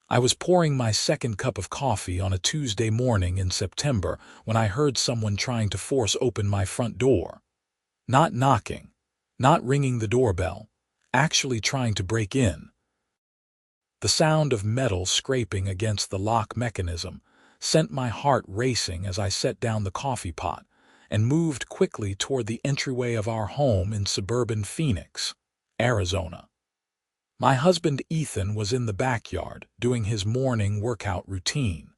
I was pouring my second cup of coffee on a Tuesday morning in September when I heard someone trying to force open my front door. Not knocking, not ringing the doorbell, actually trying to break in. The sound of metal scraping against the lock mechanism sent my heart racing as I set down the coffee pot and moved quickly toward the entryway of our home in suburban Phoenix, Arizona. My husband Ethan was in the backyard doing his morning workout routine.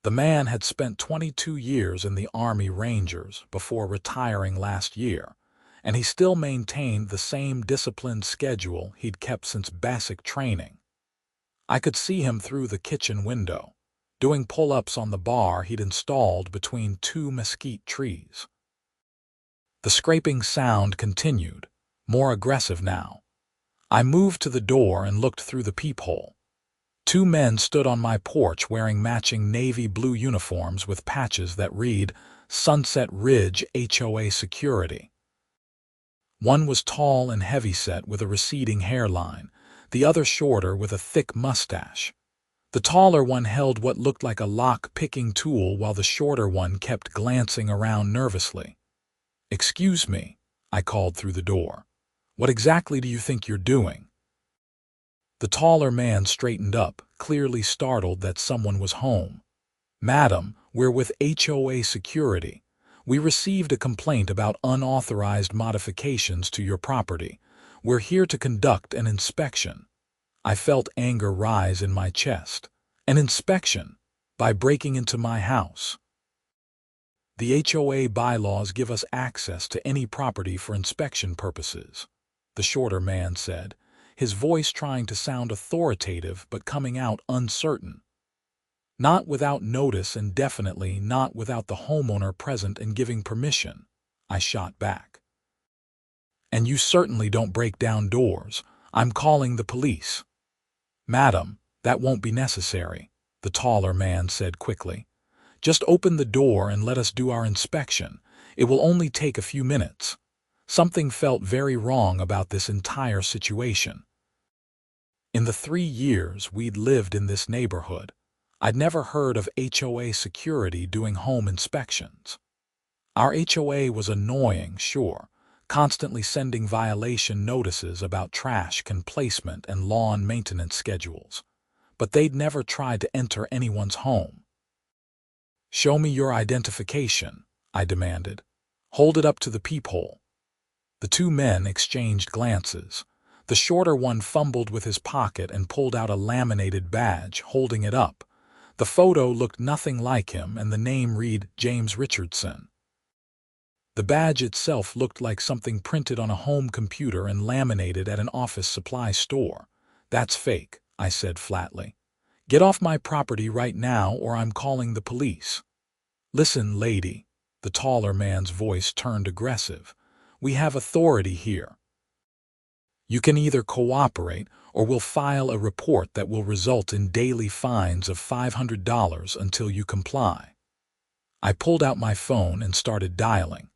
The man had spent 22 years in the Army Rangers before retiring last year, and he still maintained the same disciplined schedule he'd kept since basic training. I could see him through the kitchen window, doing pull-ups on the bar he'd installed between two mesquite trees. The scraping sound continued, more aggressive now. I moved to the door and looked through the peephole. Two men stood on my porch wearing matching navy blue uniforms with patches that read Sunset Ridge HOA Security. One was tall and heavyset with a receding hairline, the other shorter with a thick mustache. The taller one held what looked like a lock-picking tool while the shorter one kept glancing around nervously. "Excuse me," I called through the door. "What exactly do you think you're doing?" The taller man straightened up, clearly startled that someone was home. "Madam, we're with HOA Security. We received a complaint about unauthorized modifications to your property. We're here to conduct an inspection." I felt anger rise in my chest. An inspection? By breaking into my house? The HOA bylaws give us access to any property for inspection purposes, the shorter man said, his voice trying to sound authoritative but coming out uncertain. "Not without notice and definitely not without the homeowner present and giving permission," I shot back. "And you certainly don't break down doors. I'm calling the police." "Madam, that won't be necessary," the taller man said quickly. "Just open the door and let us do our inspection. It will only take a few minutes." Something felt very wrong about this entire situation. In the 3 years we'd lived in this neighborhood, I'd never heard of HOA Security doing home inspections. Our HOA was annoying, sure, constantly sending violation notices about trash can placement and lawn maintenance schedules, but they'd never tried to enter anyone's home. "Show me your identification," I demanded. "Hold it up to the peephole." The two men exchanged glances. The shorter one fumbled with his pocket and pulled out a laminated badge, holding it up. The photo looked nothing like him, and the name read James Richardson. The badge itself looked like something printed on a home computer and laminated at an office supply store. "That's fake," I said flatly. "Get off my property right now or I'm calling the police." "Listen, lady," the taller man's voice turned aggressive. "We have authority here. You can either cooperate or we'll file a report that will result in daily fines of $500 until you comply." I pulled out my phone and started dialing.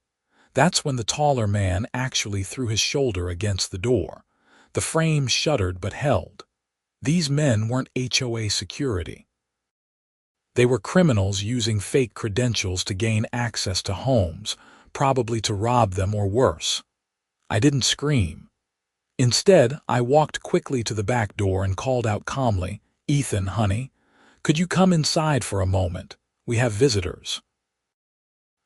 That's when the taller man actually threw his shoulder against the door. The frame shuddered but held. These men weren't HOA Security. They were criminals using fake credentials to gain access to homes, probably to rob them or worse. I didn't scream. Instead, I walked quickly to the back door and called out calmly, "Ethan, honey, could you come inside for a moment? We have visitors."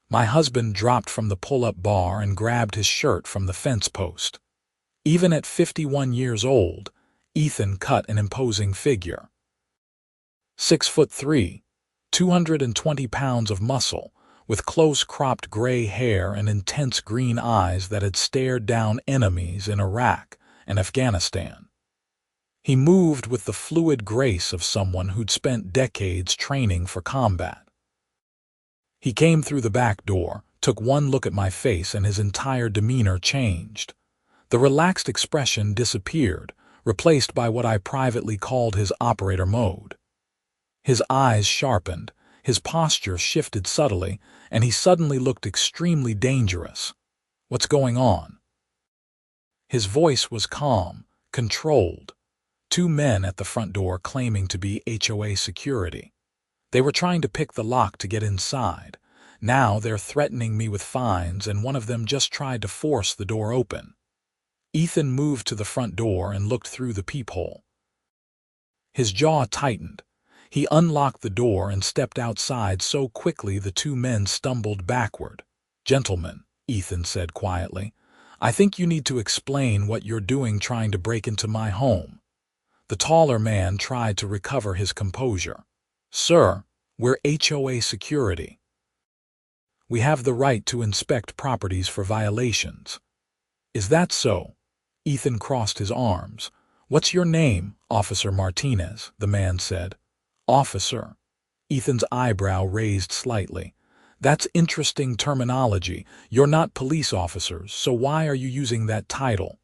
My husband dropped from the pull-up bar and grabbed his shirt from the fence post. Even at 51 years old, Ethan cut an imposing figure. 6'3", 220 pounds of muscle, with close-cropped gray hair and intense green eyes that had stared down enemies in Iraq and Afghanistan. He moved with the fluid grace of someone who'd spent decades training for combat. He came through the back door, took one look at my face, and his entire demeanor changed. The relaxed expression disappeared, replaced by what I privately called his operator mode. His eyes sharpened, his posture shifted subtly, and he suddenly looked extremely dangerous. "What's going on?" His voice was calm, controlled. Two men at the front door claiming to be HOA security. They were trying to pick the lock to get inside. Now they're threatening me with fines, and one of them just tried to force the door open. Ethan moved to the front door and looked through the peephole. His jaw tightened. He unlocked the door and stepped outside so quickly the two men stumbled backward. "Gentlemen," Ethan said quietly, "I think you need to explain what you're doing trying to break into my home." The taller man tried to recover his composure. "Sir, we're HOA security. We have the right to inspect properties for violations." "Is that so?" Ethan crossed his arms. "What's your name, Officer Martinez?" the man said. "Officer." Ethan's eyebrow raised slightly. "That's interesting terminology. You're not police officers, so why are you using that title?"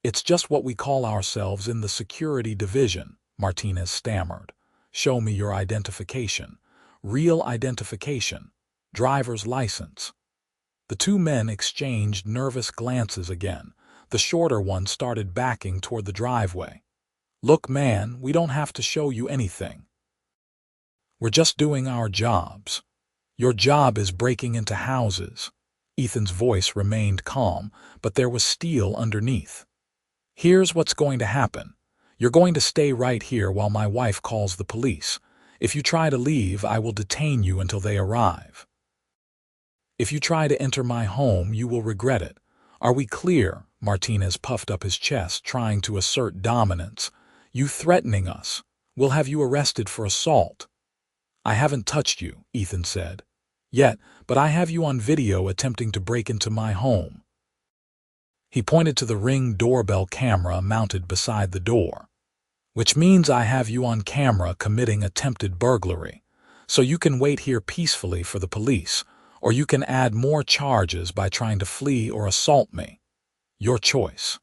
"It's just what we call ourselves in the security division," Martinez stammered. "Show me your identification." "Real identification. Driver's license." The two men exchanged nervous glances again. The shorter one started backing toward the driveway. "Look, man, we don't have to show you anything. We're just doing our jobs. Your job is breaking into houses." Ethan's voice remained calm, but there was steel underneath. "Here's what's going to happen. You're going to stay right here while my wife calls the police. If you try to leave, I will detain you until they arrive. If you try to enter my home, you will regret it. Are we clear?" Martinez puffed up his chest, trying to assert dominance. "You threatening us. We'll have you arrested for assault." "I haven't touched you," Ethan said. "Yet, but I have you on video attempting to break into my home." He pointed to the Ring doorbell camera mounted beside the door. "Which means I have you on camera committing attempted burglary. So you can wait here peacefully for the police, or you can add more charges by trying to flee or assault me. Your choice."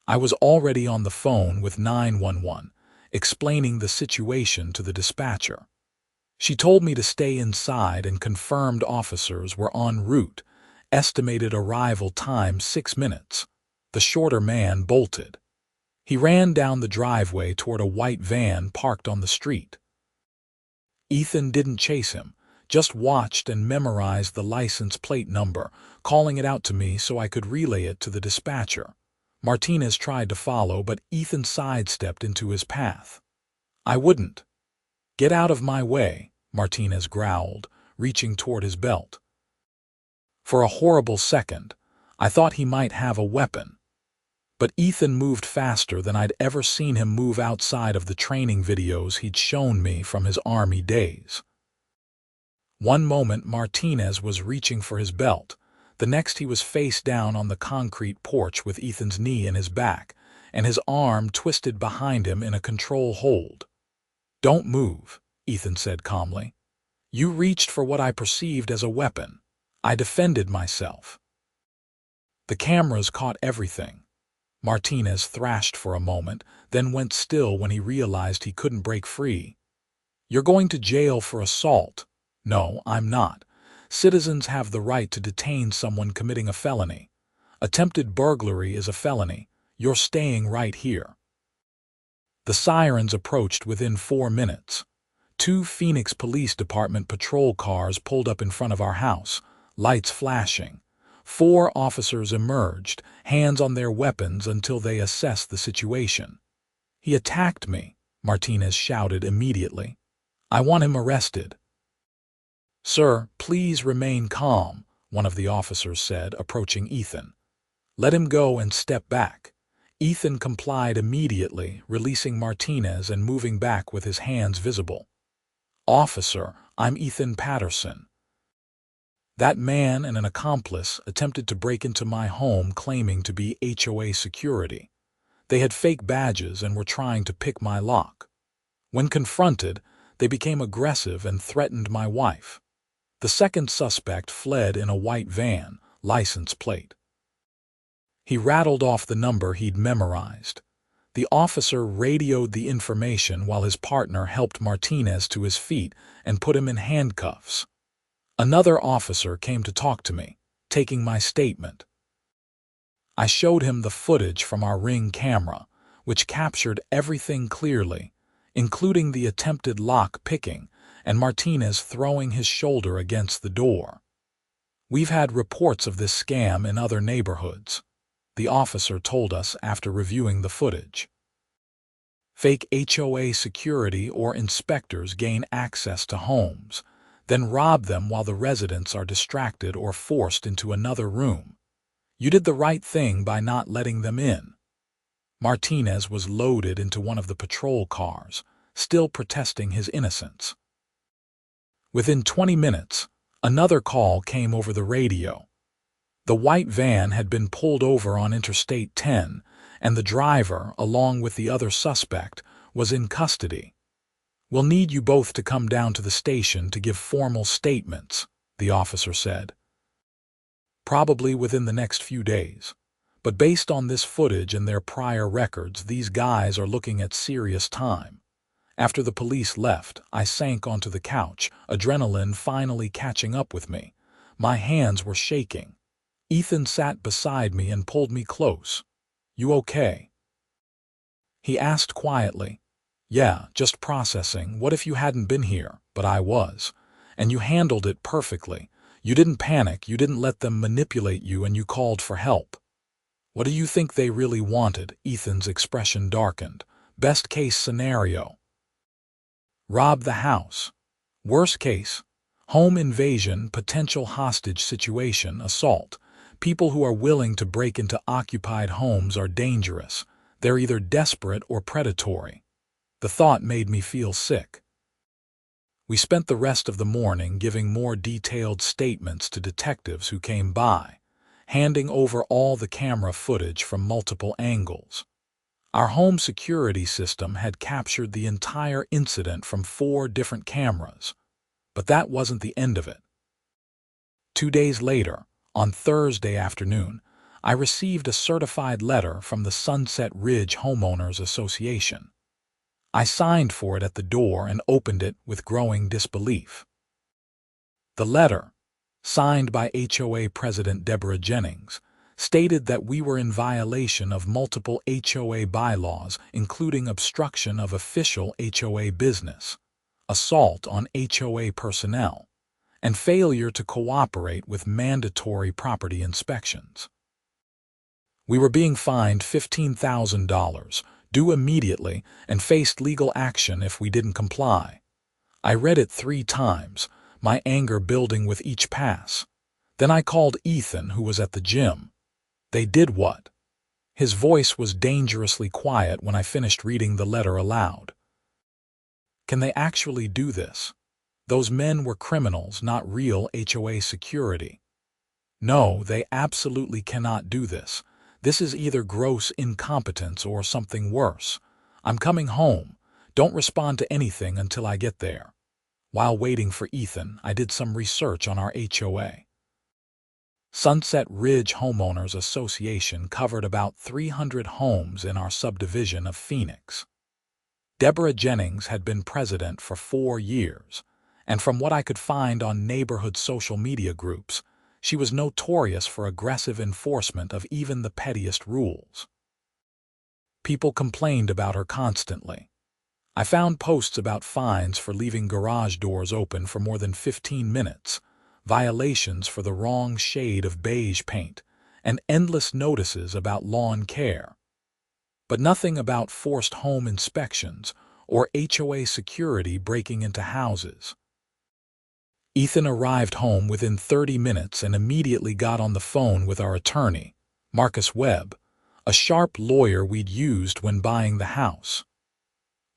I was already on the phone with 911, explaining the situation to the dispatcher. She told me to stay inside and confirmed officers were en route. Estimated arrival time 6 minutes. The shorter man bolted. He ran down the driveway toward a white van parked on the street. Ethan didn't chase him, just watched and memorized the license plate number, calling it out to me so I could relay it to the dispatcher. Martinez tried to follow, but Ethan sidestepped into his path. "I wouldn't." "Get out of my way," Martinez growled, reaching toward his belt. For a horrible second, I thought he might have a weapon. But Ethan moved faster than I'd ever seen him move outside of the training videos he'd shown me from his Army days. One moment Martinez was reaching for his belt, the next he was face down on the concrete porch with Ethan's knee in his back, and his arm twisted behind him in a control hold. "Don't move," Ethan said calmly. "You reached for what I perceived as a weapon. I defended myself." The cameras caught everything. Martinez thrashed for a moment, then went still when he realized he couldn't break free. "You're going to jail for assault." "No, I'm not. Citizens have the right to detain someone committing a felony. Attempted burglary is a felony. You're staying right here." The sirens approached within 4 minutes. 2 Phoenix Police Department patrol cars pulled up in front of our house, lights flashing. 4 officers emerged, hands on their weapons until they assessed the situation. "He attacked me," Martinez shouted immediately. "I want him arrested." "Sir, please remain calm," one of the officers said, approaching Ethan. "Let him go and step back." Ethan complied immediately, releasing Martinez and moving back with his hands visible. "Officer, I'm Ethan Patterson. That man and an accomplice attempted to break into my home claiming to be HOA security. They had fake badges and were trying to pick my lock. When confronted, they became aggressive and threatened my wife. The second suspect fled in a white van, license plate. He rattled off the number he'd memorized. The officer radioed the information while his partner helped Martinez to his feet and put him in handcuffs. Another officer came to talk to me, taking my statement. I showed him the footage from our Ring camera, which captured everything clearly, including the attempted lock picking and Martinez throwing his shoulder against the door. "We've had reports of this scam in other neighborhoods," the officer told us after reviewing the footage. Fake HOA security or inspectors gain access to homes, then rob them while the residents are distracted or forced into another room. You did the right thing by not letting them in. Martinez was loaded into one of the patrol cars, still protesting his innocence. Within 20 minutes, another call came over the radio. The white van had been pulled over on Interstate 10, and the driver, along with the other suspect, was in custody. "We'll need you both to come down to the station to give formal statements," the officer said. "Probably within the next few days. But based on this footage and their prior records, these guys are looking at serious time." After the police left, I sank onto the couch, adrenaline finally catching up with me. My hands were shaking. Ethan sat beside me and pulled me close. "You okay?" he asked quietly. "Yeah, just processing. What if you hadn't been here?" But I was. "And you handled it perfectly. You didn't panic, you didn't let them manipulate you, and you called for help." "What do you think they really wanted?" Ethan's expression darkened. "Best case scenario, rob the house. Worst case, home invasion, potential hostage situation, assault. People who are willing to break into occupied homes are dangerous. They're either desperate or predatory." The thought made me feel sick. We spent the rest of the morning giving more detailed statements to detectives who came by, handing over all the camera footage from multiple angles. Our home security system had captured the entire incident from 4 different cameras. But that wasn't the end of it. 2 days later, on Thursday afternoon, I received a certified letter from the Sunset Ridge Homeowners Association. I signed for it at the door and opened it with growing disbelief. The letter, signed by HOA President Deborah Jennings, stated that we were in violation of multiple HOA bylaws, including obstruction of official HOA business, assault on HOA personnel, and failure to cooperate with mandatory property inspections. We were being fined $15,000, due immediately, and faced legal action if we didn't comply. I read it 3 times, my anger building with each pass. Then I called Ethan, who was at the gym. "They did what?" His voice was dangerously quiet when I finished reading the letter aloud. "Can they actually do this? Those men were criminals, not real HOA security." "No, they absolutely cannot do this. This is either gross incompetence or something worse. I'm coming home. Don't respond to anything until I get there." While waiting for Ethan, I did some research on our HOA. Sunset Ridge Homeowners Association covered about 300 homes in our subdivision of Phoenix. Deborah Jennings had been president for 4 years, and from what I could find on neighborhood social media groups, she was notorious for aggressive enforcement of even the pettiest rules. People complained about her constantly. I found posts about fines for leaving garage doors open for more than 15 minutes, violations for the wrong shade of beige paint, and endless notices about lawn care. But nothing about forced home inspections or HOA security breaking into houses. Ethan arrived home within 30 minutes and immediately got on the phone with our attorney, Marcus Webb, a sharp lawyer we'd used when buying the house.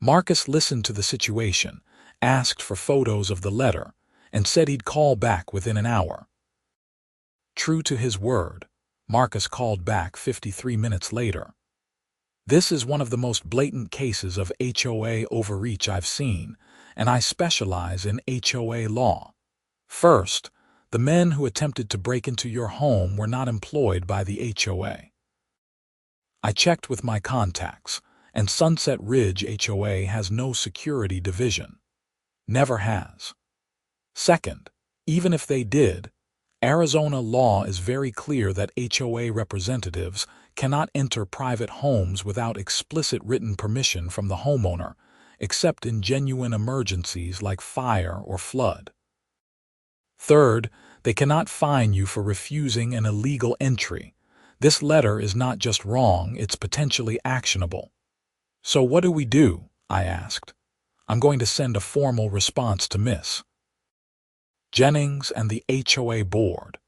Marcus listened to the situation, asked for photos of the letter, and said he'd call back within an hour. True to his word, Marcus called back 53 minutes later. "This is one of the most blatant cases of HOA overreach I've seen, and I specialize in HOA law. First, the men who attempted to break into your home were not employed by the HOA. I checked with my contacts, and Sunset Ridge HOA has no security division. Never has. Second, even if they did, Arizona law is very clear that HOA representatives cannot enter private homes without explicit written permission from the homeowner, except in genuine emergencies like fire or flood. Third, they cannot fine you for refusing an illegal entry. This letter is not just wrong, it's potentially actionable. So what do we do? I asked. I'm going to send a formal response to Miss Jennings and the HOA board,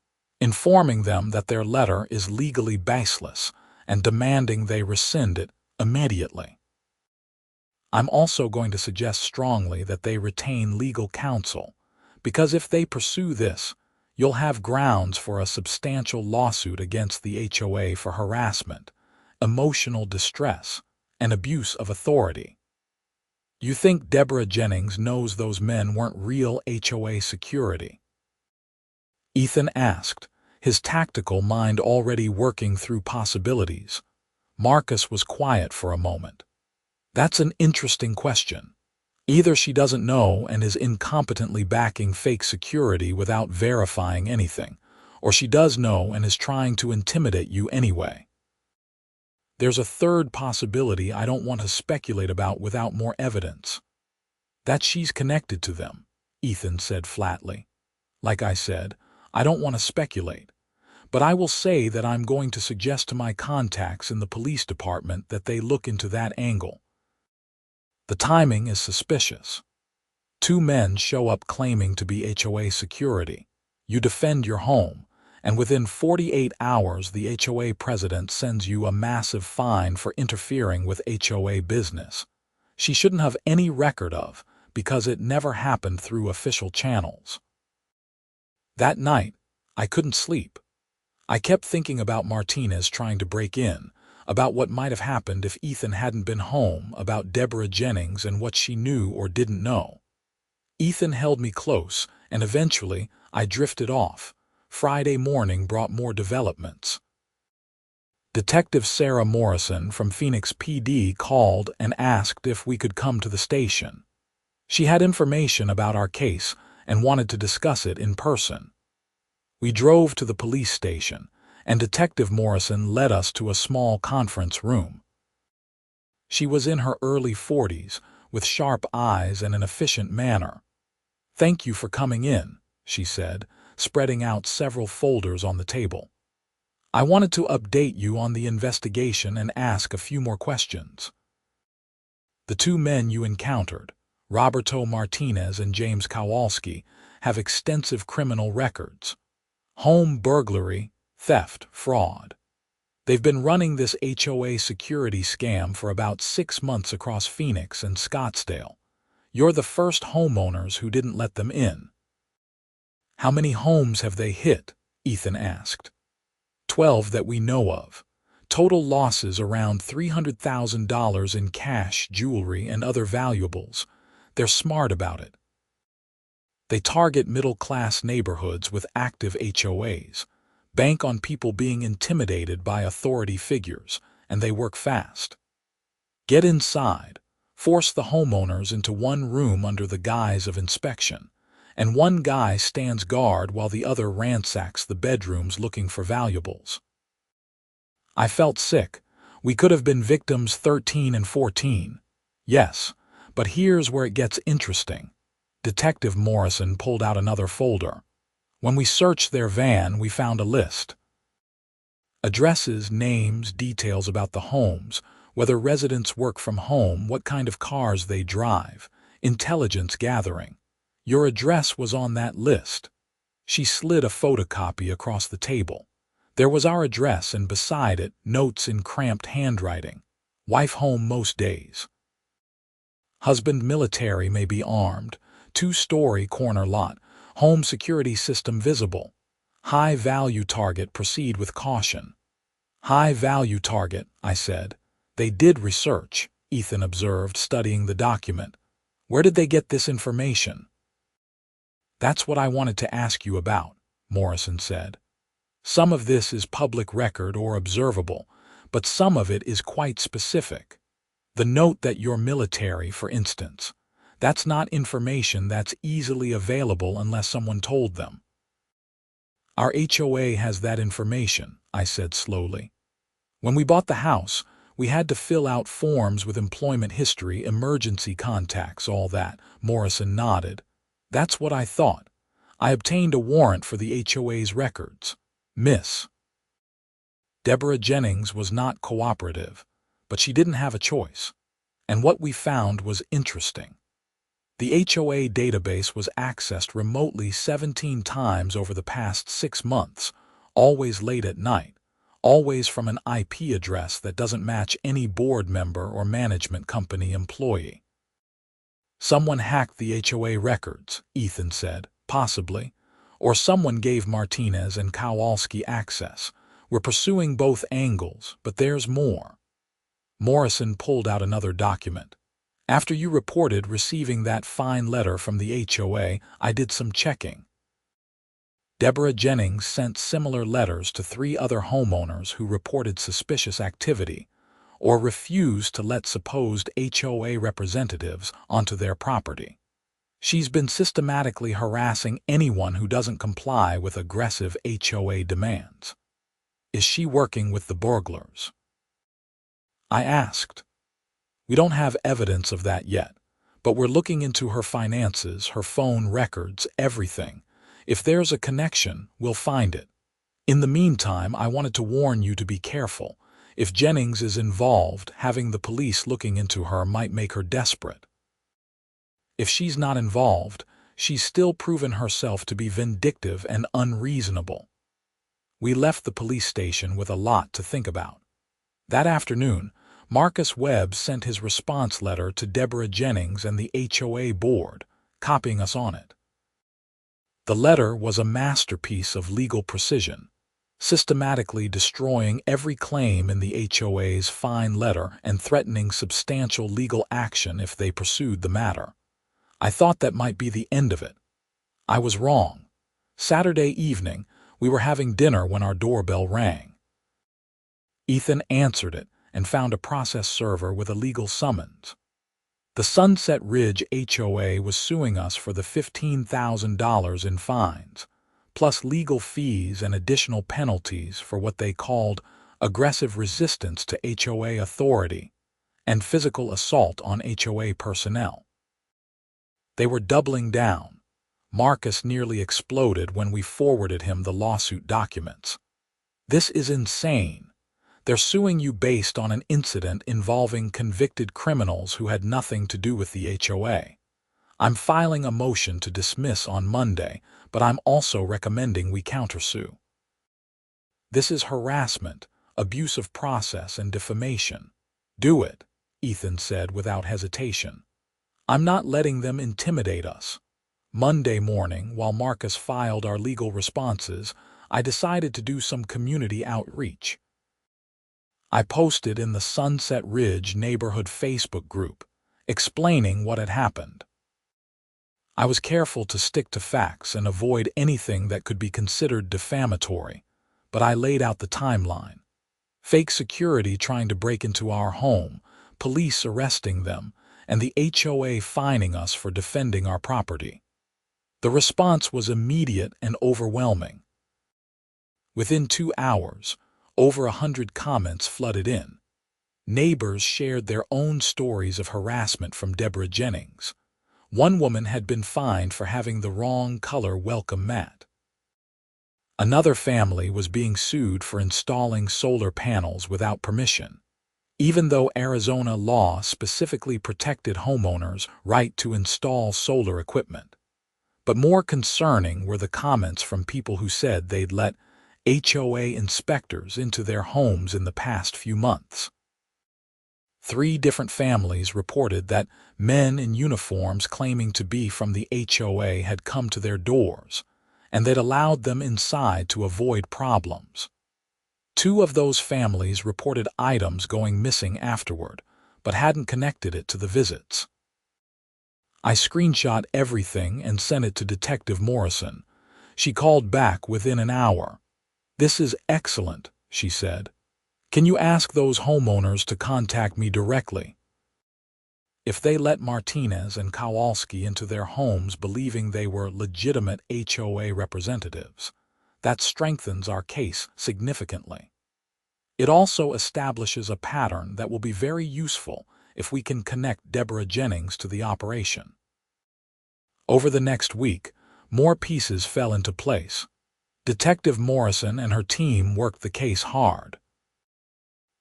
informing them that their letter is legally baseless and demanding they rescind it immediately. I'm also going to suggest strongly that they retain legal counsel, because if they pursue this, you'll have grounds for a substantial lawsuit against the HOA for harassment, emotional distress, and abuse of authority. You think Deborah Jennings knows those men weren't real HOA security? Ethan asked, his tactical mind already working through possibilities. Marcus was quiet for a moment. That's an interesting question. Either she doesn't know and is incompetently backing fake security without verifying anything, or she does know and is trying to intimidate you anyway. There's a third possibility I don't want to speculate about without more evidence. That she's connected to them, Ethan said flatly. Like I said, I don't want to speculate, but I will say that I'm going to suggest to my contacts in the police department that they look into that angle. The timing is suspicious. 2 men show up claiming to be HOA security. You defend your home, and within 48 hours the HOA president sends you a massive fine for interfering with HOA business. She shouldn't have any record of, because it never happened through official channels. That night, I couldn't sleep. I kept thinking about Martinez trying to break in, about what might have happened if Ethan hadn't been home, about Deborah Jennings and what she knew or didn't know. Ethan held me close, and eventually I drifted off. Friday morning brought more developments. Detective Sarah Morrison from Phoenix PD called and asked if we could come to the station. She had information about our case and wanted to discuss it in person. We drove to the police station, and Detective Morrison led us to a small conference room. She was in her early 40s, with sharp eyes and an efficient manner. "Thank you for coming in," she said, spreading out several folders on the table. "I wanted to update you on the investigation and ask a few more questions. The 2 men you encountered, Roberto Martinez and James Kowalski, have extensive criminal records. Home burglary, theft, fraud. They've been running this HOA security scam for about 6 months across Phoenix and Scottsdale. You're the first homeowners who didn't let them in." "How many homes have they hit?" Ethan asked. 12 that we know of. Total losses around $300,000 in cash, jewelry, and other valuables. They're smart about it. They target middle-class neighborhoods with active HOAs, bank on people being intimidated by authority figures, and they work fast. Get inside, force the homeowners into one room under the guise of inspection, and one guy stands guard while the other ransacks the bedrooms looking for valuables. I felt sick. We could have been victims 13 and 14. Yes, but here's where it gets interesting. Detective Morrison pulled out another folder. When we searched their van, we found a list. Addresses, names, details about the homes, whether residents work from home, what kind of cars they drive, intelligence gathering. Your address was on that list. She slid a photocopy across the table. There was our address, and beside it, notes in cramped handwriting. Wife home most days. Husband military, may be armed. 2-story corner lot. Home security system visible. High value target, proceed with caution. High value target, I said. They did research, Ethan observed, studying the document. Where did they get this information? That's what I wanted to ask you about, Morrison said. Some of this is public record or observable, but some of it is quite specific. The note that you're military, for instance. That's not information that's easily available unless someone told them. Our HOA has that information, I said slowly. When we bought the house, we had to fill out forms with employment history, emergency contacts, all that. Morrison nodded. That's what I thought. I obtained a warrant for the HOA's records. Miss Deborah Jennings was not cooperative, but she didn't have a choice. And what we found was interesting. The HOA database was accessed remotely 17 times over the past 6 months, always late at night, always from an IP address that doesn't match any board member or management company employee. Someone hacked the HOA records, Ethan said, possibly, or someone gave Martinez and Kowalski access. We're pursuing both angles, but there's more. Morrison pulled out another document. After you reported receiving that fine letter from the HOA, I did some checking. Deborah Jennings sent similar letters to 3 other homeowners who reported suspicious activity or refused to let supposed HOA representatives onto their property. She's been systematically harassing anyone who doesn't comply with aggressive HOA demands. Is she working with the burglars? I asked. We don't have evidence of that yet, but we're looking into her finances, her phone records, everything. If there's a connection, we'll find it. In the meantime, I wanted to warn you to be careful. If Jennings is involved, having the police looking into her might make her desperate. If she's not involved, she's still proven herself to be vindictive and unreasonable. We left the police station with a lot to think about. That afternoon, Marcus Webb sent his response letter to Deborah Jennings and the HOA board, copying us on it. The letter was a masterpiece of legal precision, systematically destroying every claim in the HOA's fine letter and threatening substantial legal action if they pursued the matter. I thought that might be the end of it. I was wrong. Saturday evening, we were having dinner when our doorbell rang. Ethan answered it and found a process server with a legal summons. The Sunset Ridge HOA was suing us for the $15,000 in fines, plus legal fees and additional penalties for what they called aggressive resistance to HOA authority and physical assault on HOA personnel. They were doubling down. Marcus nearly exploded when we forwarded him the lawsuit documents. This is insane. They're suing you based on an incident involving convicted criminals who had nothing to do with the HOA. I'm filing a motion to dismiss on Monday, but I'm also recommending we countersue. This is harassment, abuse of process, and defamation. Do it, Ethan said without hesitation. I'm not letting them intimidate us. Monday morning, while Marcus filed our legal responses, I decided to do some community outreach. I posted in the Sunset Ridge neighborhood Facebook group, explaining what had happened. I was careful to stick to facts and avoid anything that could be considered defamatory, but I laid out the timeline. Fake security trying to break into our home, police arresting them, and the HOA fining us for defending our property. The response was immediate and overwhelming. Within 2 hours, over 100 comments flooded in. Neighbors shared their own stories of harassment from Deborah Jennings. One woman had been fined for having the wrong color welcome mat. Another family was being sued for installing solar panels without permission, even though Arizona law specifically protected homeowners' right to install solar equipment. But more concerning were the comments from people who said they'd let HOA inspectors into their homes in the past few months. 3 different families reported that men in uniforms claiming to be from the HOA had come to their doors, and they'd allowed them inside to avoid problems. 2 of those families reported items going missing afterward, but hadn't connected it to the visits. I screenshot everything and sent it to Detective Morrison. She called back within an hour. "This is excellent," she said. "Can you ask those homeowners to contact me directly?" If they let Martinez and Kowalski into their homes believing they were legitimate HOA representatives, that strengthens our case significantly. It also establishes a pattern that will be very useful if we can connect Deborah Jennings to the operation. Over the next week, more pieces fell into place. Detective Morrison and her team worked the case hard.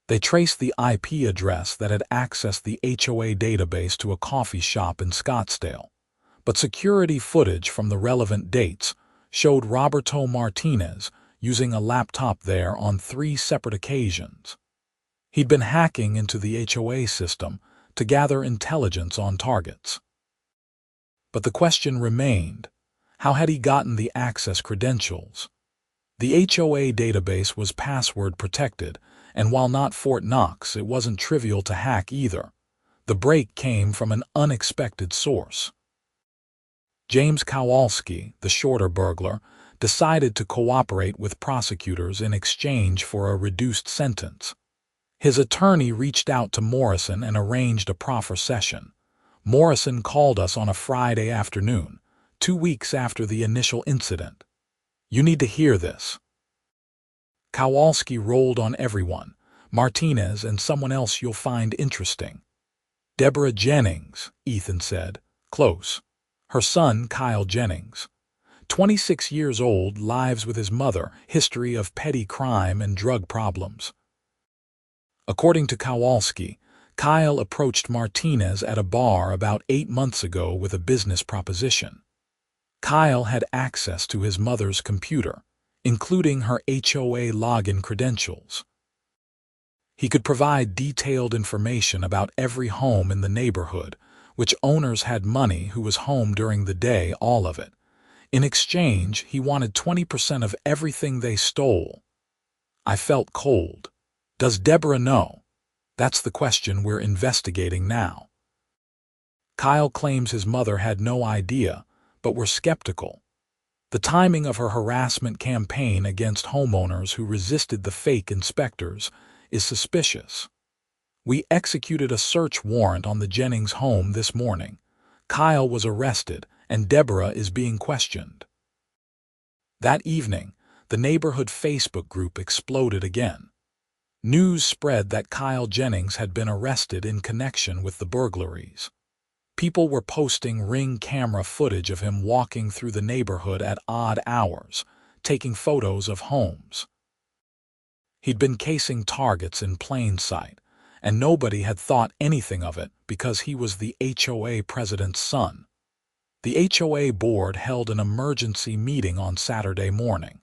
They traced the IP address that had accessed the HOA database to a coffee shop in Scottsdale, but security footage from the relevant dates showed Roberto Martinez using a laptop there on 3 separate occasions. He'd been hacking into the HOA system to gather intelligence on targets. But the question remained, how had he gotten the access credentials? The HOA database was password protected, and while not Fort Knox, it wasn't trivial to hack either. The break came from an unexpected source. James Kowalski, the shorter burglar, decided to cooperate with prosecutors in exchange for a reduced sentence. His attorney reached out to Morrison and arranged a proffer session. Morrison called us on a Friday afternoon, 2 weeks after the initial incident. You need to hear this. Kowalski rolled on everyone, Martinez and someone else you'll find interesting. Deborah Jennings, Ethan said, close. Her son, Kyle Jennings. 26 years old, lives with his mother, history of petty crime and drug problems. According to Kowalski, Kyle approached Martinez at a bar about 8 months ago with a business proposition. Kyle had access to his mother's computer, including her HOA login credentials. He could provide detailed information about every home in the neighborhood, which owners had money, who was home during the day, all of it. In exchange, he wanted 20% of everything they stole. I felt cold. Does Deborah know? That's the question we're investigating now. Kyle claims his mother had no idea, but we're skeptical. The timing of her harassment campaign against homeowners who resisted the fake inspectors is suspicious. We executed a search warrant on the Jennings home this morning. Kyle was arrested, and Deborah is being questioned. That evening, the neighborhood Facebook group exploded again. News spread that Kyle Jennings had been arrested in connection with the burglaries. People were posting Ring camera footage of him walking through the neighborhood at odd hours, taking photos of homes. He'd been casing targets in plain sight, and nobody had thought anything of it because he was the HOA president's son. The HOA board held an emergency meeting on Saturday morning.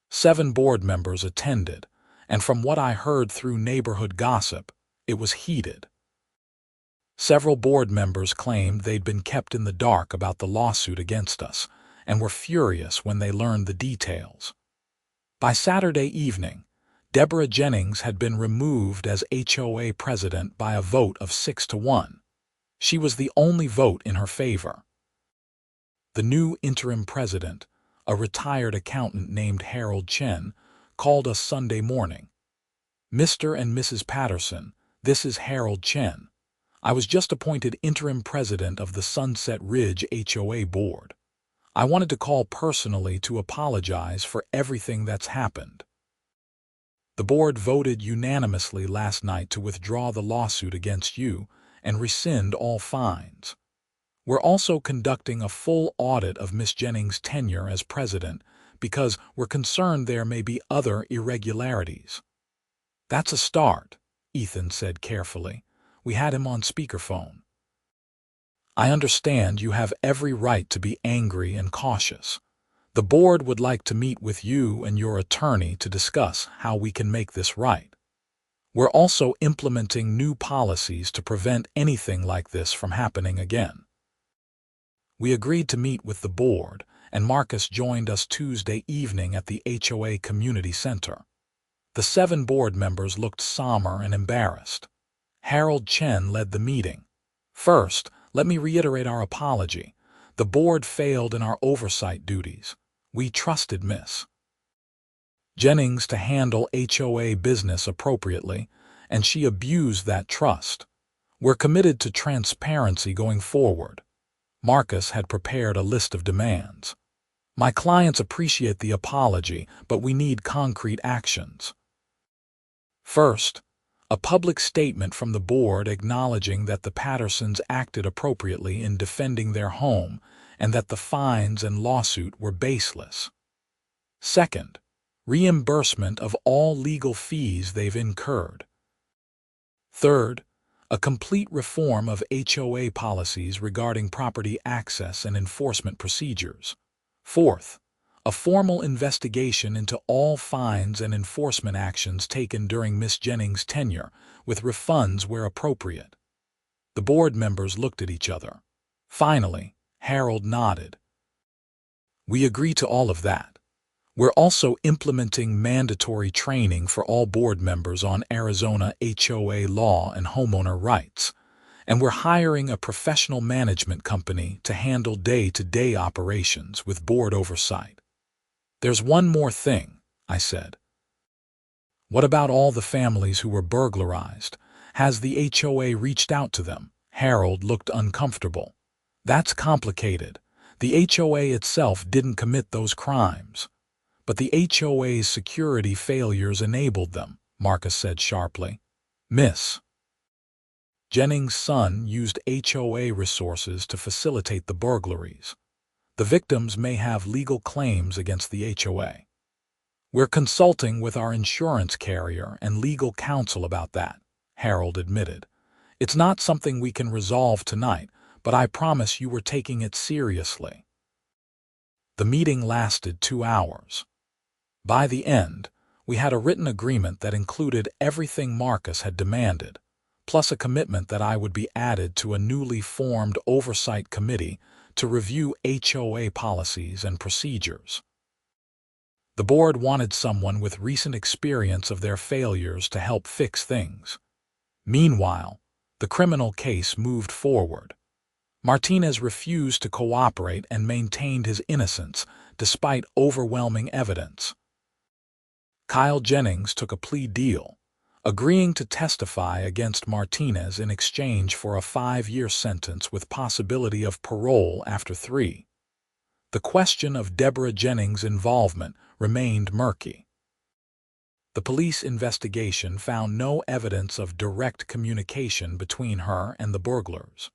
7 board members attended, and from what I heard through neighborhood gossip, it was heated. Several board members claimed they'd been kept in the dark about the lawsuit against us, and were furious when they learned the details. By Saturday evening, Deborah Jennings had been removed as HOA president by a vote of 6-1. She was the only vote in her favor. The new interim president, a retired accountant named Harold Chen, called us Sunday morning. Mr. and Mrs. Patterson, this is Harold Chen. I was just appointed interim president of the Sunset Ridge HOA board. I wanted to call personally to apologize for everything that's happened. The board voted unanimously last night to withdraw the lawsuit against you and rescind all fines. We're also conducting a full audit of Ms. Jennings' tenure as president because we're concerned there may be other irregularities. That's a start, Ethan said carefully. We had him on speakerphone. I understand you have every right to be angry and cautious. The board would like to meet with you and your attorney to discuss how we can make this right. We're also implementing new policies to prevent anything like this from happening again. We agreed to meet with the board, and Marcus joined us Tuesday evening at the HOA Community Center. The 7 board members looked somber and embarrassed. Harold Chen led the meeting. First, let me reiterate our apology. The board failed in our oversight duties. We trusted Ms. Jennings to handle HOA business appropriately, and she abused that trust. We're committed to transparency going forward. Marcus had prepared a list of demands. My clients appreciate the apology, but we need concrete actions. First, a public statement from the board acknowledging that the Pattersons acted appropriately in defending their home and that the fines and lawsuit were baseless. Second, reimbursement of all legal fees they've incurred. Third, a complete reform of HOA policies regarding property access and enforcement procedures. Fourth, a formal investigation into all fines and enforcement actions taken during Miss Jennings' tenure, with refunds where appropriate. The board members looked at each other. Finally, Harold nodded. We agree to all of that. We're also implementing mandatory training for all board members on Arizona HOA law and homeowner rights, and we're hiring a professional management company to handle day-to-day operations with board oversight. There's one more thing, I said. What about all the families who were burglarized? Has the HOA reached out to them? Harold looked uncomfortable. That's complicated. The HOA itself didn't commit those crimes. But the HOA's security failures enabled them, Marcus said sharply. Miss Jennings' son used HOA resources to facilitate the burglaries. The victims may have legal claims against the HOA. We're consulting with our insurance carrier and legal counsel about that, Harold admitted. It's not something we can resolve tonight, but I promise you we're taking it seriously. The meeting lasted 2 hours. By the end, we had a written agreement that included everything Marcus had demanded, plus a commitment that I would be added to a newly formed oversight committee to review HOA policies and procedures. The board wanted someone with recent experience of their failures to help fix things. Meanwhile, the criminal case moved forward. Martinez refused to cooperate and maintained his innocence despite overwhelming evidence. Kyle Jennings took a plea deal, agreeing to testify against Martinez in exchange for a 5-year sentence with possibility of parole after 3. The question of Deborah Jennings' involvement remained murky. The police investigation found no evidence of direct communication between her and the burglars.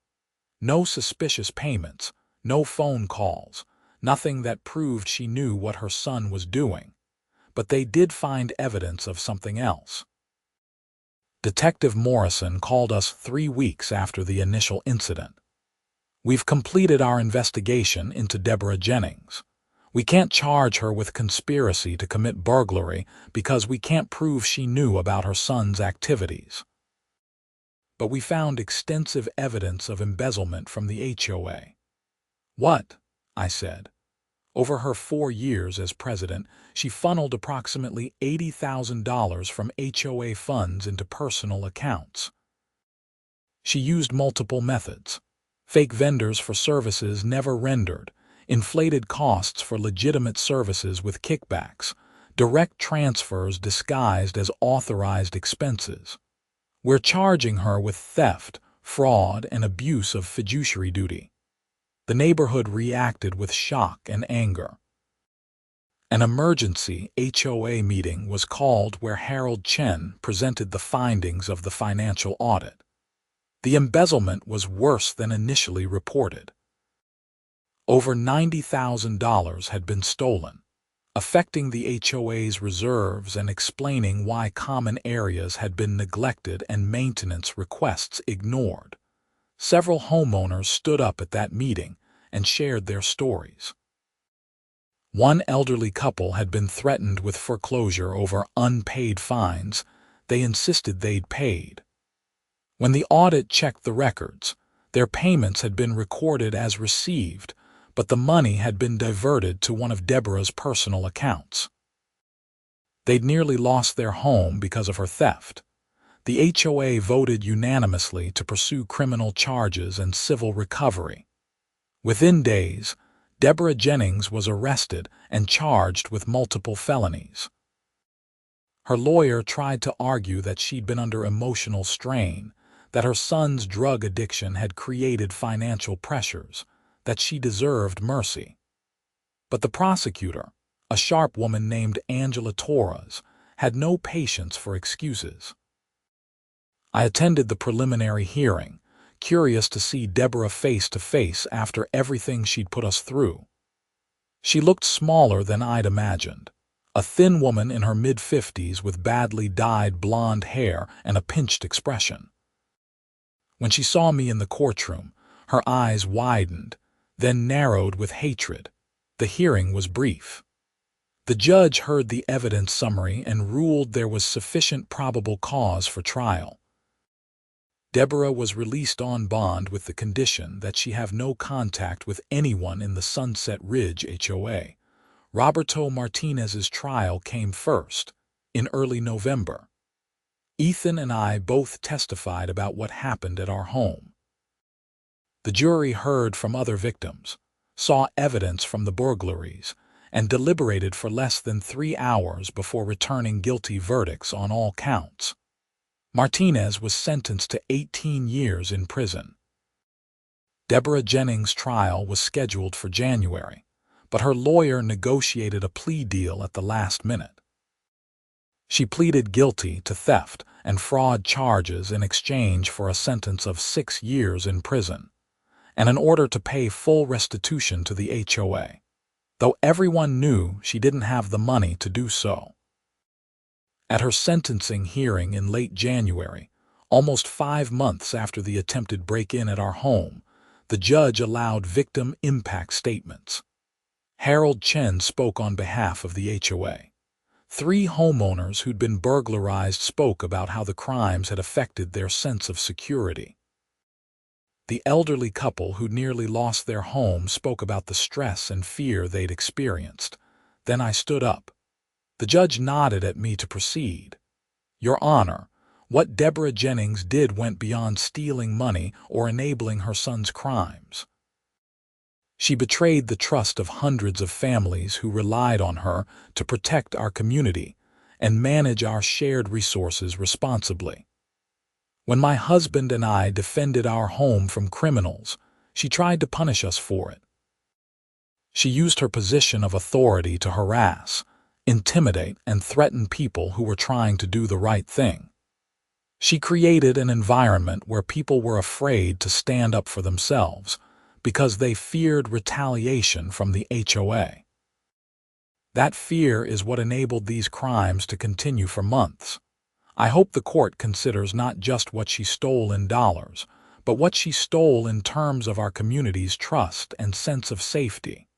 No suspicious payments, no phone calls, nothing that proved she knew what her son was doing. But they did find evidence of something else. Detective Morrison called us 3 weeks after the initial incident. We've completed our investigation into Deborah Jennings. We can't charge her with conspiracy to commit burglary because we can't prove she knew about her son's activities. But we found extensive evidence of embezzlement from the HOA. What? I said. Over her 4 years as president, she funneled approximately $80,000 from HOA funds into personal accounts. She used multiple methods: fake vendors for services never rendered, inflated costs for legitimate services with kickbacks, direct transfers disguised as authorized expenses. We're charging her with theft, fraud, and abuse of fiduciary duty. The neighborhood reacted with shock and anger. An emergency HOA meeting was called where Harold Chen presented the findings of the financial audit. The embezzlement was worse than initially reported. Over $90,000 had been stolen, affecting the HOA's reserves and explaining why common areas had been neglected and maintenance requests ignored. Several homeowners stood up at that meeting and shared their stories. One elderly couple had been threatened with foreclosure over unpaid fines. They insisted they'd paid. When the audit checked the records, their payments had been recorded as received, but the money had been diverted to one of Deborah's personal accounts. They'd nearly lost their home because of her theft. The HOA voted unanimously to pursue criminal charges and civil recovery. Within days, Deborah Jennings was arrested and charged with multiple felonies. Her lawyer tried to argue that she'd been under emotional strain, that her son's drug addiction had created financial pressures, that she deserved mercy. But the prosecutor, a sharp woman named Angela Torres, had no patience for excuses. I attended the preliminary hearing, curious to see Deborah face to face after everything she'd put us through. She looked smaller than I'd imagined, a thin woman in her mid-50s with badly dyed blonde hair and a pinched expression. When she saw me in the courtroom, her eyes widened, then narrowed with hatred. The hearing was brief. The judge heard the evidence summary and ruled there was sufficient probable cause for trial. Deborah was released on bond with the condition that she have no contact with anyone in the Sunset Ridge HOA. Roberto Martinez's trial came first, in early November. Ethan and I both testified about what happened at our home. The jury heard from other victims, saw evidence from the burglaries, and deliberated for less than 3 hours before returning guilty verdicts on all counts. Martinez was sentenced to 18 years in prison. Deborah Jennings' trial was scheduled for January, but her lawyer negotiated a plea deal at the last minute. She pleaded guilty to theft and fraud charges in exchange for a sentence of 6 years in prison, and an order to pay full restitution to the HOA, though everyone knew she didn't have the money to do so. At her sentencing hearing in late January, almost 5 months after the attempted break-in at our home, the judge allowed victim impact statements. Harold Chen spoke on behalf of the HOA. 3 homeowners who'd been burglarized spoke about how the crimes had affected their sense of security. The elderly couple who nearly lost their home spoke about the stress and fear they'd experienced. Then I stood up. The judge nodded at me to proceed. "Your Honor, what Deborah Jennings did went beyond stealing money or enabling her son's crimes. She betrayed the trust of hundreds of families who relied on her to protect our community and manage our shared resources responsibly. When my husband and I defended our home from criminals, she tried to punish us for it. She used her position of authority to harass, intimidate, and threaten people who were trying to do the right thing. She created an environment where people were afraid to stand up for themselves because they feared retaliation from the HOA. That fear is what enabled these crimes to continue for months. I hope the court considers not just what she stole in dollars, but what she stole in terms of our community's trust and sense of safety."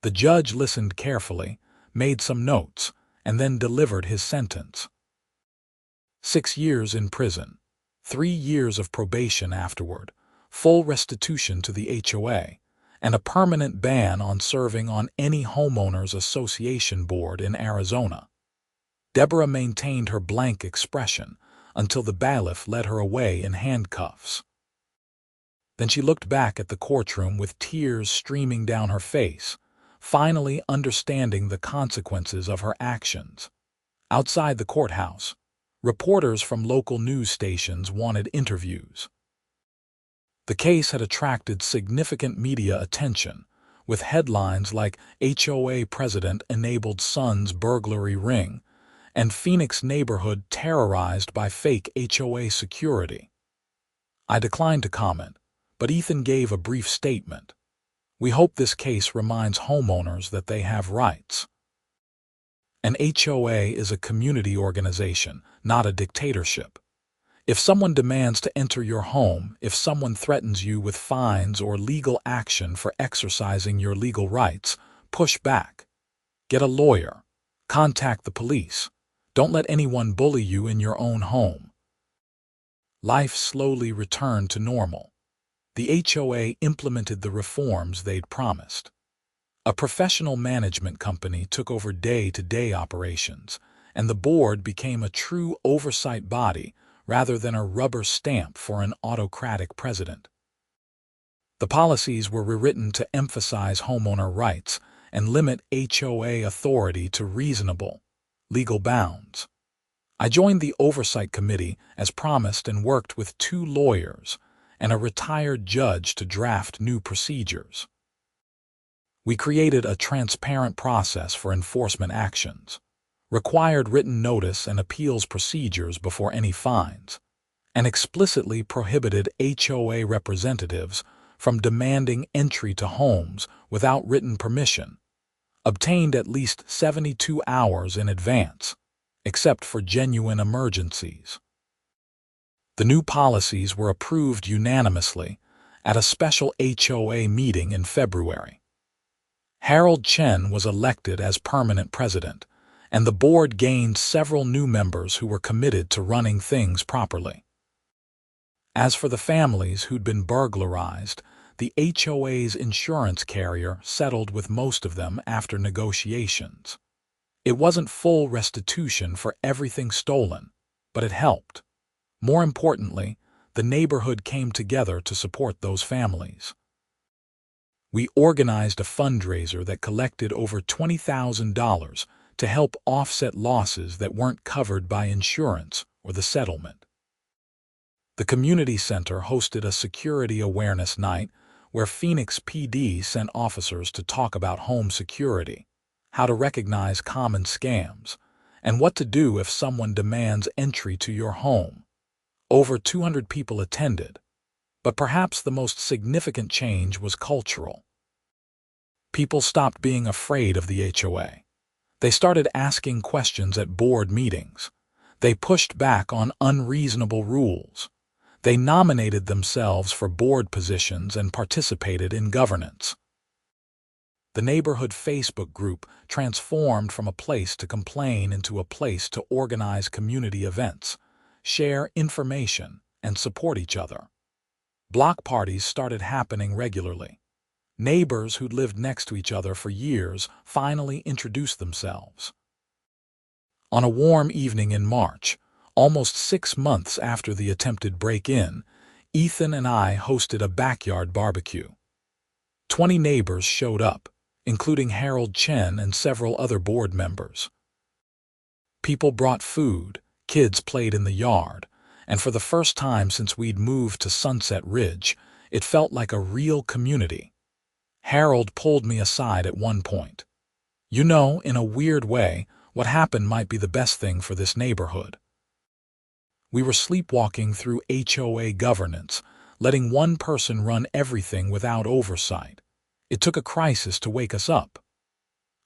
The judge listened carefully, made some notes, and then delivered his sentence. 6 years in prison, 3 years of probation afterward, full restitution to the HOA, and a permanent ban on serving on any homeowners association board in Arizona. Deborah maintained her blank expression until the bailiff led her away in handcuffs. Then she looked back at the courtroom with tears streaming down her face, finally understanding the consequences of her actions. Outside the courthouse, reporters from local news stations wanted interviews. The case had attracted significant media attention, with headlines like "HOA President Enabled Son's Burglary Ring" and "Phoenix Neighborhood Terrorized by Fake HOA Security." I declined to comment, but Ethan gave a brief statement. "We hope this case reminds homeowners that they have rights. An HOA is a community organization, not a dictatorship. If someone demands to enter your home, if someone threatens you with fines or legal action for exercising your legal rights, push back. Get a lawyer. Contact the police. Don't let anyone bully you in your own home." Life slowly returned to normal. The HOA implemented the reforms they'd promised. A professional management company took over day-to-day operations, and the board became a true oversight body rather than a rubber stamp for an autocratic president. The policies were rewritten to emphasize homeowner rights and limit HOA authority to reasonable, legal bounds. I joined the Oversight Committee as promised and worked with 2 lawyers and a retired judge to draft new procedures. We created a transparent process for enforcement actions. required written notice and appeals procedures before any fines, and explicitly prohibited HOA representatives from demanding entry to homes without written permission, obtained at least 72 hours in advance, except for genuine emergencies. The new policies were approved unanimously at a special HOA meeting in February. Harold Chen was elected as permanent president, and the board gained several new members who were committed to running things properly. As for the families who'd been burglarized, the HOA's insurance carrier settled with most of them after negotiations. It wasn't full restitution for everything stolen, but it helped. More importantly, the neighborhood came together to support those families. We organized a fundraiser that collected over $20,000 to help offset losses that weren't covered by insurance or the settlement. The community center hosted a security awareness night where Phoenix PD sent officers to talk about home security, how to recognize common scams, and what to do if someone demands entry to your home. Over 200 people attended, but perhaps the most significant change was cultural. People stopped being afraid of the HOA. They started asking questions at board meetings. They pushed back on unreasonable rules. They nominated themselves for board positions and participated in governance. The neighborhood Facebook group transformed from a place to complain into a place to organize community events, share information, and support each other. Block parties started happening regularly. Neighbors who'd lived next to each other for years finally introduced themselves. On a warm evening in March, almost 6 months after the attempted break-in, Ethan and I hosted a backyard barbecue. 20 neighbors showed up, including Harold Chen and several other board members. People brought food, kids played in the yard, and for the first time since we'd moved to Sunset Ridge, it felt like a real community. Harold pulled me aside at one point. "You know, in a weird way, what happened might be the best thing for this neighborhood." We were sleepwalking through HOA governance, letting one person run everything without oversight. It took a crisis to wake us up.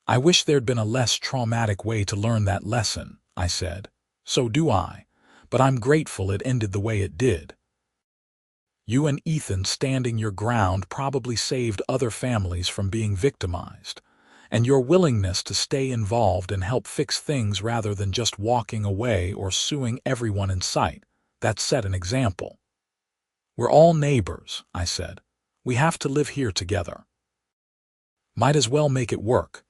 "I wish there'd been a less traumatic way to learn that lesson," I said. "So do I, but I'm grateful it ended the way it did." You and Ethan standing your ground probably saved other families from being victimized, and your willingness to stay involved and help fix things rather than just walking away or suing everyone in sight, that set an example. "We're all neighbors," I said. "We have to live here together." "Might as well make it work."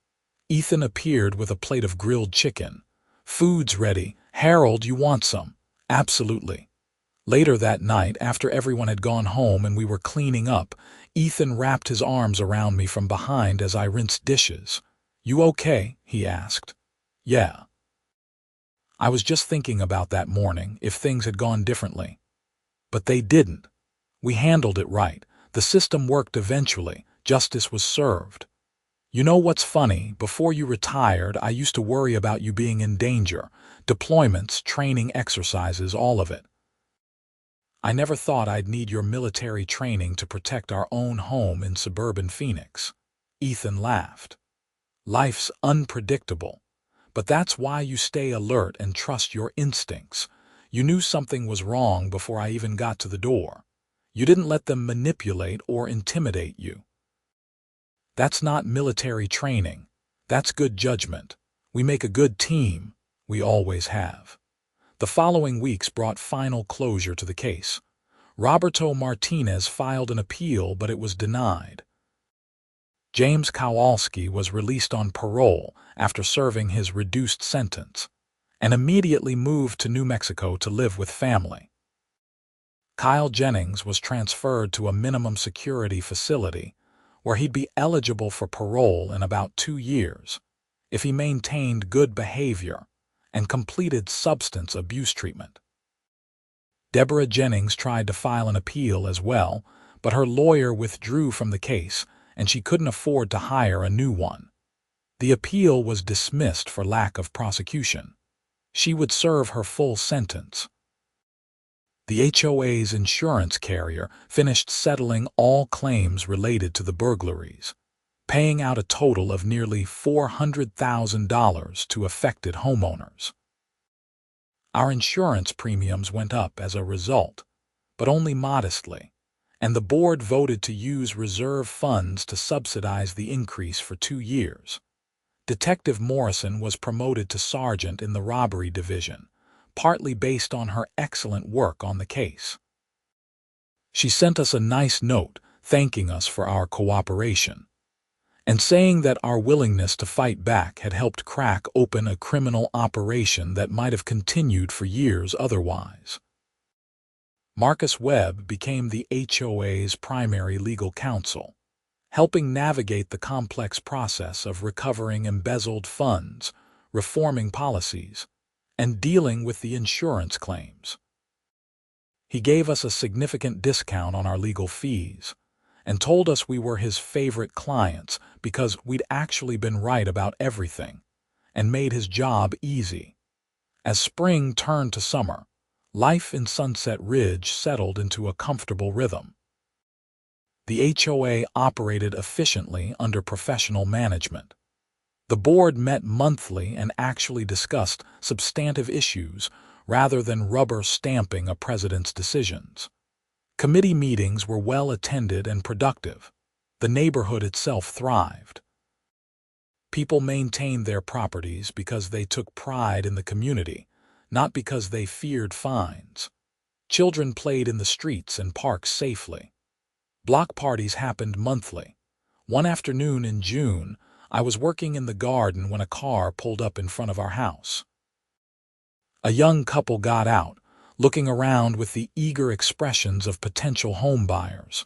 Ethan appeared with a plate of grilled chicken. "Food's ready. Harold, you want some?" "Absolutely." Later that night, after everyone had gone home and we were cleaning up, Ethan wrapped his arms around me from behind as I rinsed dishes. "You okay?" he asked. "Yeah." I was just thinking about that morning, if things had gone differently. But they didn't. We handled it right. The system worked eventually. Justice was served. "You know what's funny? Before you retired, I used to worry about you being in danger. Deployments, training exercises, all of it. I never thought I'd need your military training to protect our own home in suburban Phoenix." Ethan laughed. "Life's unpredictable, but that's why you stay alert and trust your instincts. You knew something was wrong before I even got to the door. You didn't let them manipulate or intimidate you. That's not military training. That's good judgment. We make a good team. We always have." The following weeks brought final closure to the case. Roberto Martinez filed an appeal, but it was denied. James Kowalski was released on parole after serving his reduced sentence, and immediately moved to New Mexico to live with family. Kyle Jennings was transferred to a minimum security facility, where he'd be eligible for parole in about 2 years, if he maintained good behavior and completed substance abuse treatment. Deborah Jennings tried to file an appeal as well, but her lawyer withdrew from the case, and she couldn't afford to hire a new one. The appeal was dismissed for lack of prosecution. She would serve her full sentence. The HOA's insurance carrier finished settling all claims related to the burglaries, paying out a total of nearly $400,000 to affected homeowners. Our insurance premiums went up as a result, but only modestly, and the board voted to use reserve funds to subsidize the increase for 2 years. Detective Morrison was promoted to sergeant in the robbery division, partly based on her excellent work on the case. She sent us a nice note thanking us for our cooperation and saying that our willingness to fight back had helped crack open a criminal operation that might have continued for years otherwise. Marcus Webb became the HOA's primary legal counsel, helping navigate the complex process of recovering embezzled funds, reforming policies, and dealing with the insurance claims. He gave us a significant discount on our legal fees and told us we were his favorite clients because we'd actually been right about everything and made his job easy. As spring turned to summer, life in Sunset Ridge settled into a comfortable rhythm. The HOA operated efficiently under professional management. The board met monthly and actually discussed substantive issues rather than rubber stamping a president's decisions. Committee meetings were well attended and productive. The neighborhood itself thrived. People maintained their properties because they took pride in the community, not because they feared fines. Children played in the streets and parks safely. Block parties happened monthly. One afternoon in June, I was working in the garden when a car pulled up in front of our house. A young couple got out, looking around with the eager expressions of potential home buyers.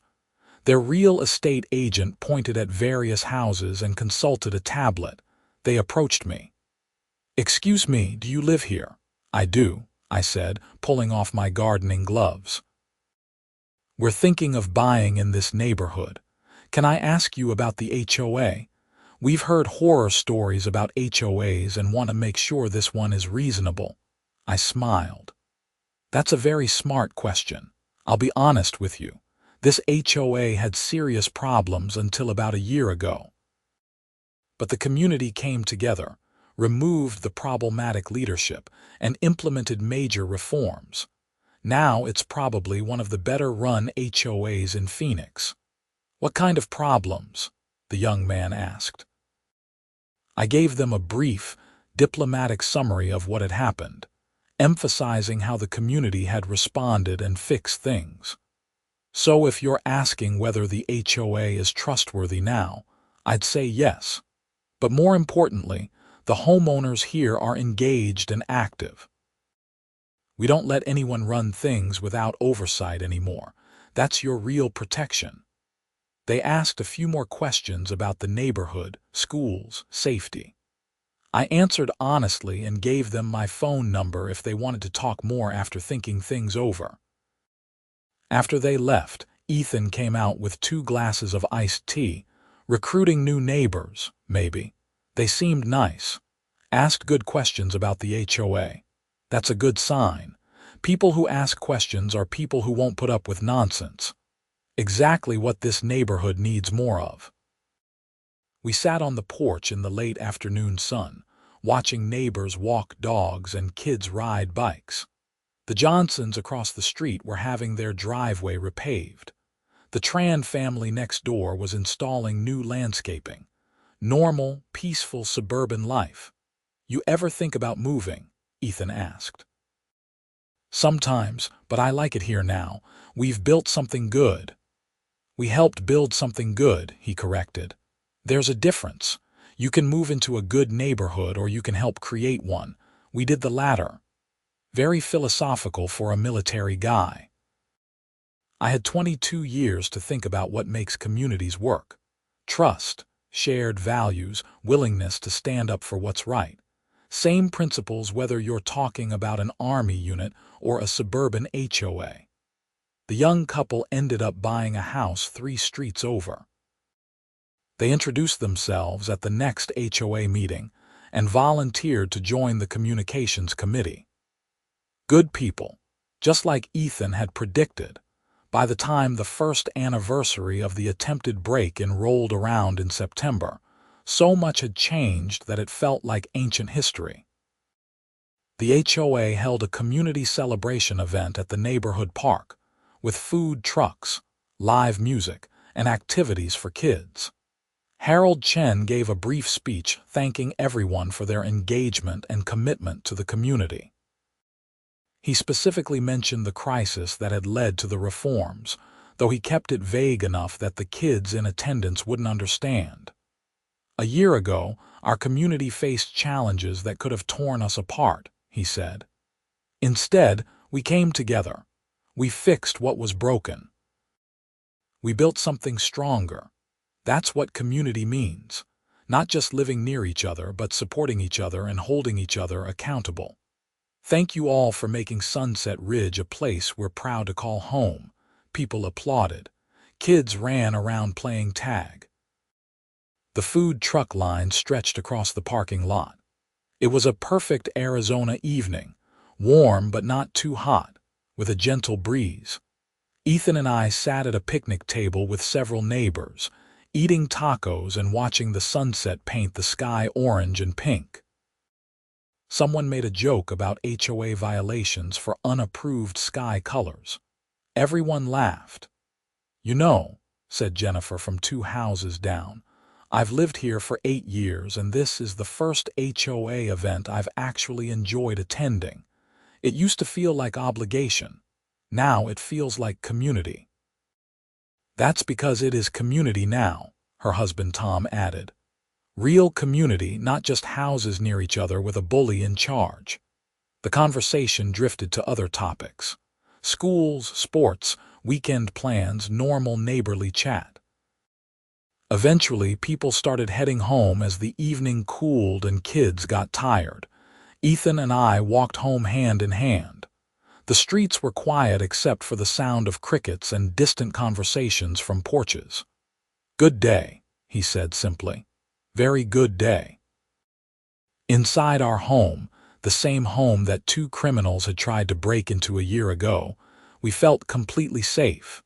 Their real estate agent pointed at various houses and consulted a tablet. They approached me. "Excuse me, do you live here?" "I do," I said, pulling off my gardening gloves. "We're thinking of buying in this neighborhood. Can I ask you about the HOA? We've heard horror stories about HOAs and want to make sure this one is reasonable." I smiled. "That's a very smart question. I'll be honest with you. This HOA had serious problems until about a year ago. But the community came together, removed the problematic leadership, and implemented major reforms. Now it's probably one of the better-run HOAs in Phoenix." "What kind of problems?" the young man asked. I gave them a brief, diplomatic summary of what had happened, emphasizing how the community had responded and fixed things. "So if you're asking whether the HOA is trustworthy now, I'd say yes. But more importantly, the homeowners here are engaged and active. We don't let anyone run things without oversight anymore. That's your real protection." They asked a few more questions about the neighborhood, schools, safety. I answered honestly and gave them my phone number if they wanted to talk more after thinking things over. After they left, Ethan came out with 2 glasses of iced tea, recruiting new neighbors, maybe. They seemed nice. Asked good questions about the HOA. That's a good sign. People who ask questions are people who won't put up with nonsense. Exactly what this neighborhood needs more of. We sat on the porch in the late afternoon sun, watching neighbors walk dogs and kids ride bikes. The Johnsons across the street were having their driveway repaved. The Tran family next door was installing new landscaping. Normal, peaceful suburban life. "You ever think about moving?" Ethan asked. "Sometimes, but I like it here now. We've built something good." "We helped build something good," he corrected. "There's a difference. You can move into a good neighborhood or you can help create one. We did the latter." Very philosophical for a military guy. I had 22 years to think about what makes communities work. Trust, shared values, willingness to stand up for what's right. Same principles whether you're talking about an army unit or a suburban HOA. The young couple ended up buying a house 3 streets over. They introduced themselves at the next HOA meeting and volunteered to join the communications committee. Good people, just like Ethan had predicted. By the time the first anniversary of the attempted break-in rolled around in September, so much had changed that it felt like ancient history. The HOA held a community celebration event at the neighborhood park, with food trucks, live music, and activities for kids. Harold Chen gave a brief speech thanking everyone for their engagement and commitment to the community. He specifically mentioned the crisis that had led to the reforms, though he kept it vague enough that the kids in attendance wouldn't understand. A year ago, our community faced challenges that could have torn us apart, he said. Instead, we came together. We fixed what was broken. We built something stronger. That's what community means. Not just living near each other, but supporting each other and holding each other accountable. Thank you all for making Sunset Ridge a place we're proud to call home. People applauded. Kids ran around playing tag. The food truck line stretched across the parking lot. It was a perfect Arizona evening, warm but not too hot, with a gentle breeze. Ethan and I sat at a picnic table with several neighbors, eating tacos and watching the sunset paint the sky orange and pink. Someone made a joke about HOA violations for unapproved sky colors. Everyone laughed. "You know," said Jennifer from 2 houses down, "I've lived here for 8 years and this is the first HOA event I've actually enjoyed attending. It used to feel like obligation. Now it feels like community." "That's because it is community now," her husband Tom added. "Real community, not just houses near each other with a bully in charge." The conversation drifted to other topics. Schools, sports, weekend plans, normal neighborly chat. Eventually, people started heading home as the evening cooled and kids got tired. Ethan and I walked home hand in hand. The streets were quiet except for the sound of crickets and distant conversations from porches. "Good day," he said simply. "Very good day." Inside our home, the same home that 2 criminals had tried to break into a year ago, we felt completely safe.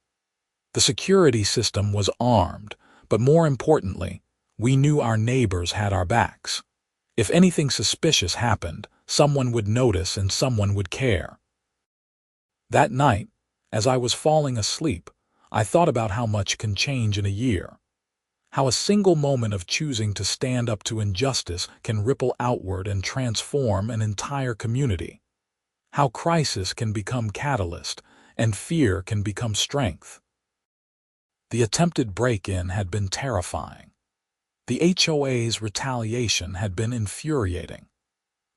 The security system was armed, but more importantly, we knew our neighbors had our backs. If anything suspicious happened, someone would notice and someone would care. That night, as I was falling asleep, I thought about how much can change in a year. How a single moment of choosing to stand up to injustice can ripple outward and transform an entire community. How crisis can become catalyst and fear can become strength. The attempted break-in had been terrifying. The HOA's retaliation had been infuriating.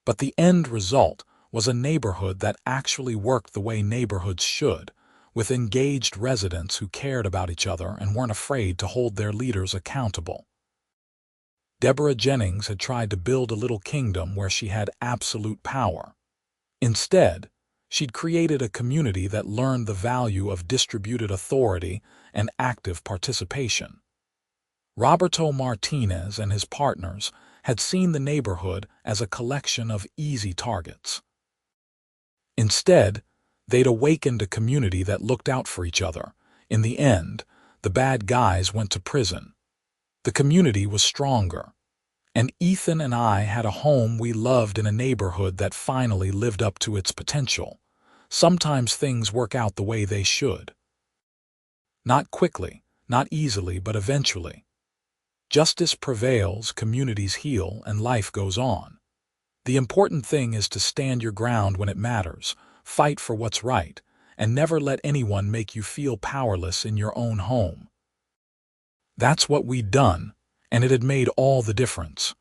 But the end result was a neighborhood that actually worked the way neighborhoods should, with engaged residents who cared about each other and weren't afraid to hold their leaders accountable. Deborah Jennings had tried to build a little kingdom where she had absolute power. Instead, she'd created a community that learned the value of distributed authority and active participation. Roberto Martinez and his partners had seen the neighborhood as a collection of easy targets. Instead, they'd awakened a community that looked out for each other. In the end, the bad guys went to prison. The community was stronger. And Ethan and I had a home we loved in a neighborhood that finally lived up to its potential. Sometimes things work out the way they should. Not quickly, not easily, but eventually. Justice prevails, communities heal, and life goes on. The important thing is to stand your ground when it matters, fight for what's right, and never let anyone make you feel powerless in your own home. That's what we'd done, and it had made all the difference.